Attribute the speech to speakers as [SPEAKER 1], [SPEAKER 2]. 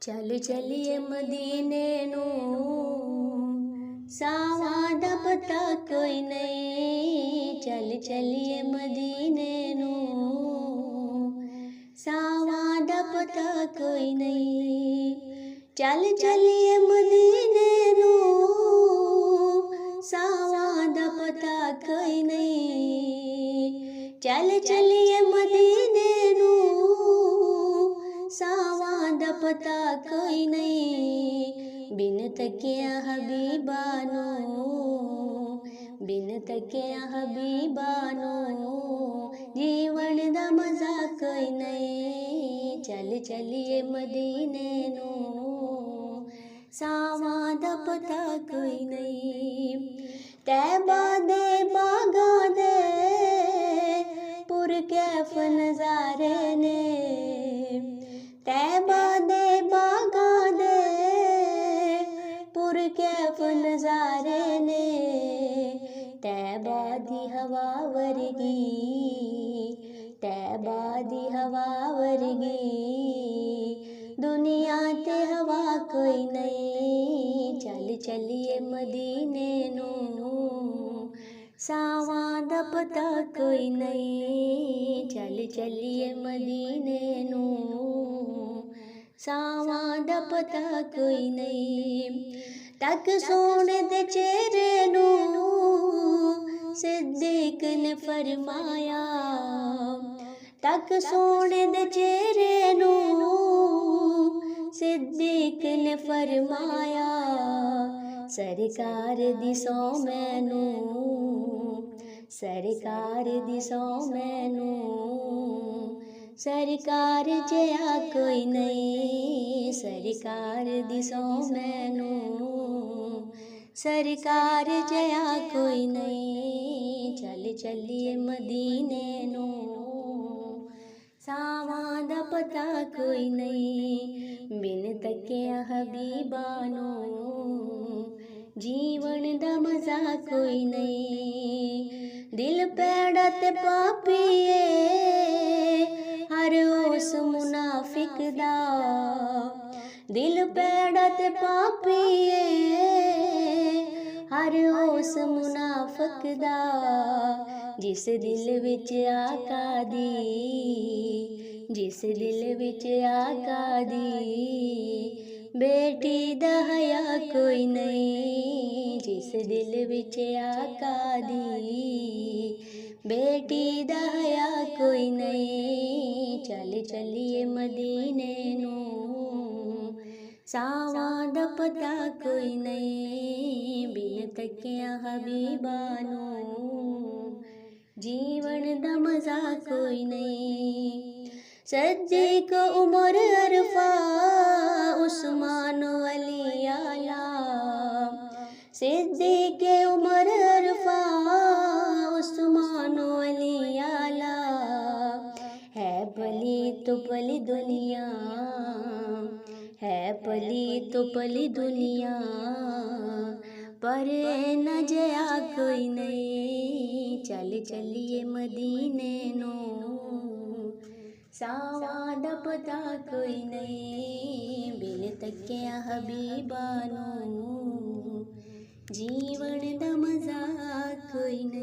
[SPEAKER 1] चल चलिए मदीने नू सावा दा पता कोई नहीं। चल चलिए मदीने नू सावा दा पता कोई नहीं। चल चलिए मदीने नू सावा दा पता कोई नहीं। चल चलिए मदीने नू सावा दा पता कोई नहीं। बिन तकिया हबीबानो, बिन तकिया हबीबानो जीवन दा मजा कोई नहीं। चल चलिए मदीने नू सावा दा पता कोई नहीं। तैबा दे बागा दे पुर कैफ नजारे ने। तैबा दे बागा दे पुर कैफ नजारे ने। तैबा दी हवा वर्गी, तैबा दी हवा वर्गी दुनिया ते हवा कोई नहीं। चल चलिए मदीने नू सावा दा पता कोई नहीं। चल चलिए मदीने नू सावा दा पता कोई नहीं। तक सोने दे चेहरे नू सिद्दीक ने फरमाया। तक सोने दे चेहरे नू सिद्दीक ने फरमाया। सरकार दी सौ मैनू, सरकार दी सौ मैनू सरकार जया कोई नहीं। सरकार दी सौ मैनू सरकार जया कोई नहीं। चल चलिए मदीने नू सावा दा पता कोई नहीं। बिन तकिया हबीबानो जीवन दा मजा कोई नहीं। दिल पैड़ा ते पापीए हर उस मुनाफिक दा। दिल पैड़ा ते पापीए हर उस मुनाफिक दा। जिस दिल विच आका दी, जिस दिल विच आका दी बेटी दा हया कोई नहीं। जिस दिल विच आका दी बेटी दा हया कोई नहीं। चल चलिए मदीने नू सावा दा पता कोई नहीं। बिन तकिया हबीबानो जीवन दा मजा कोई नहीं। सिद्दीक उमर अरफा उस्मान अली आला। सिद्दीक उमर अरफा उस्मान अली आला। है पली तो पली दुनिया, है पली तो पली दुनिया पर न जया कोई नहीं। चल चलिए मदीने नू सावा दा पता कोई नहीं। बिन तकिया हबीबानो जीवन दा मजा कोई नहीं।